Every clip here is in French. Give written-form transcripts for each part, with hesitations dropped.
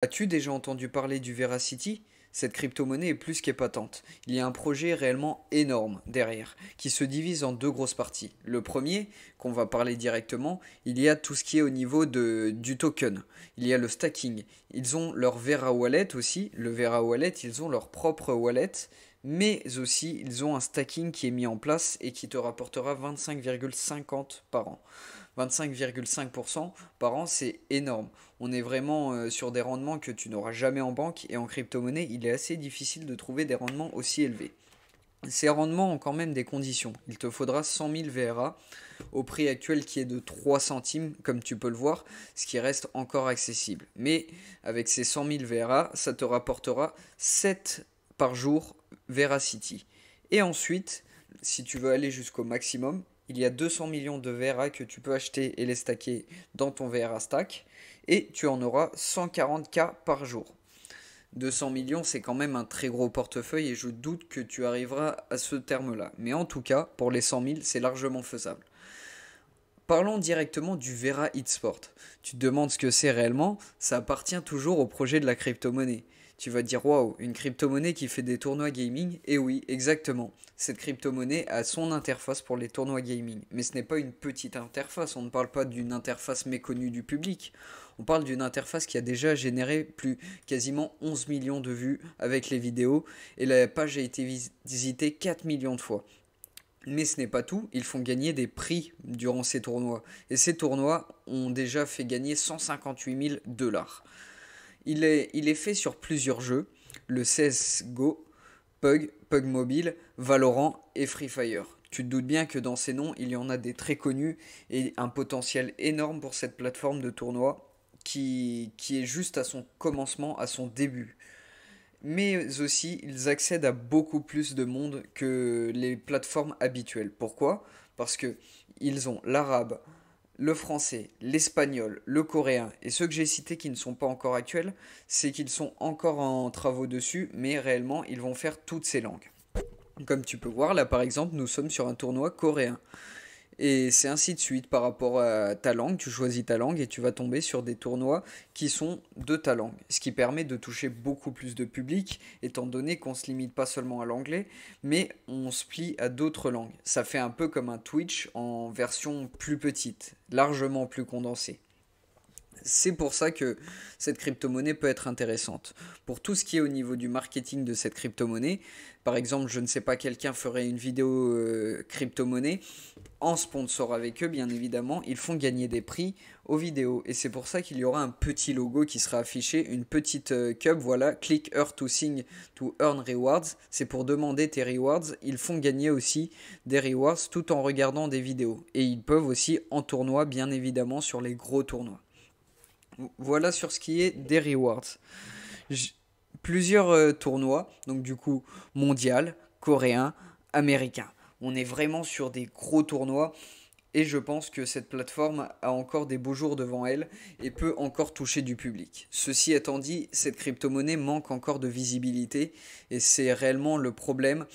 As-tu déjà entendu parler du Veracity? Cette crypto-monnaie est plus qu'épatante. Il y a un projet réellement énorme derrière, qui se divise en deux grosses parties. Le premier, qu'on va parler directement, il y a tout ce qui est au niveau du token. Il y a le stacking. Ils ont leur Vera Wallet aussi. Le Vera Wallet, ils ont leur propre wallet. Mais aussi, ils ont un stacking qui est mis en place et qui te rapportera 25,50 par an. 25,5% par an, c'est énorme. On est vraiment sur des rendements que tu n'auras jamais en banque et en crypto-monnaie, il est assez difficile de trouver des rendements aussi élevés. Ces rendements ont quand même des conditions. Il te faudra 100 000 VRA au prix actuel qui est de 3 centimes, comme tu peux le voir, ce qui reste encore accessible. Mais avec ces 100 000 VRA, ça te rapportera 7 par jour Veracity. Et ensuite, si tu veux aller jusqu'au maximum, il y a 200 millions de VRA que tu peux acheter et les stacker dans ton VRA stack. Et tu en auras 140K par jour. 200 millions, c'est quand même un très gros portefeuille et je doute que tu arriveras à ce terme-là. Mais en tout cas, pour les 100 000, c'est largement faisable. Parlons directement du Vera Sport. Tu te demandes ce que c'est réellement, ça appartient toujours au projet de la crypto-monnaie. Tu vas te dire waouh, une crypto-monnaie qui fait des tournois gaming? Et oui, exactement. Cette crypto-monnaie a son interface pour les tournois gaming. Mais ce n'est pas une petite interface, on ne parle pas d'une interface méconnue du public. On parle d'une interface qui a déjà généré quasiment 11 millions de vues avec les vidéos et la page a été visitée 4 millions de fois. Mais ce n'est pas tout, ils font gagner des prix durant ces tournois. Et ces tournois ont déjà fait gagner 158 000 dollars. Il est fait sur plusieurs jeux, le CSGO, PUG Mobile, Valorant et Free Fire. Tu te doutes bien que dans ces noms, il y en a des très connus et un potentiel énorme pour cette plateforme de tournoi qui est juste à son commencement, à son début. Mais aussi, ils accèdent à beaucoup plus de monde que les plateformes habituelles. Pourquoi? Parce que ils ont l'arabe, le français, l'espagnol, le coréen et ceux que j'ai cités qui ne sont pas encore actuels, c'est qu'ils sont encore en travaux dessus, mais réellement, ils vont faire toutes ces langues. Comme tu peux voir, là par exemple, nous sommes sur un tournoi coréen. Et c'est ainsi de suite par rapport à ta langue, tu choisis ta langue et tu vas tomber sur des tournois qui sont de ta langue. Ce qui permet de toucher beaucoup plus de public, étant donné qu'on ne se limite pas seulement à l'anglais, mais on se plie à d'autres langues. Ça fait un peu comme un Twitch en version plus petite, largement plus condensée. C'est pour ça que cette crypto-monnaie peut être intéressante. Pour tout ce qui est au niveau du marketing de cette crypto-monnaie, par exemple, je ne sais pas, quelqu'un ferait une vidéo crypto-monnaie, en sponsor avec eux, bien évidemment, ils font gagner des prix aux vidéos. Et c'est pour ça qu'il y aura un petit logo qui sera affiché, une petite cup, voilà, click here to sing to earn rewards. C'est pour demander tes rewards. Ils font gagner aussi des rewards tout en regardant des vidéos. Et ils peuvent aussi en tournoi, bien évidemment, sur les gros tournois. Voilà sur ce qui est des rewards. J- Plusieurs tournois, donc du coup mondial, coréen, américain. On est vraiment sur des gros tournois et je pense que cette plateforme a encore des beaux jours devant elle et peut encore toucher du public. Ceci étant dit, cette crypto-monnaie manque encore de visibilité et c'est réellement le problème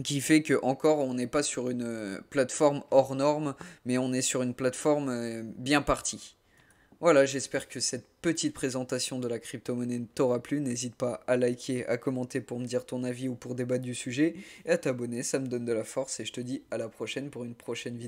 qui fait que encore on n'est pas sur une plateforme hors norme, mais on est sur une plateforme bien partie. Voilà, j'espère que cette petite présentation de la crypto-monnaie t'aura plu. N'hésite pas à liker, à commenter pour me dire ton avis ou pour débattre du sujet et à t'abonner, ça me donne de la force et je te dis à la prochaine pour une prochaine vidéo.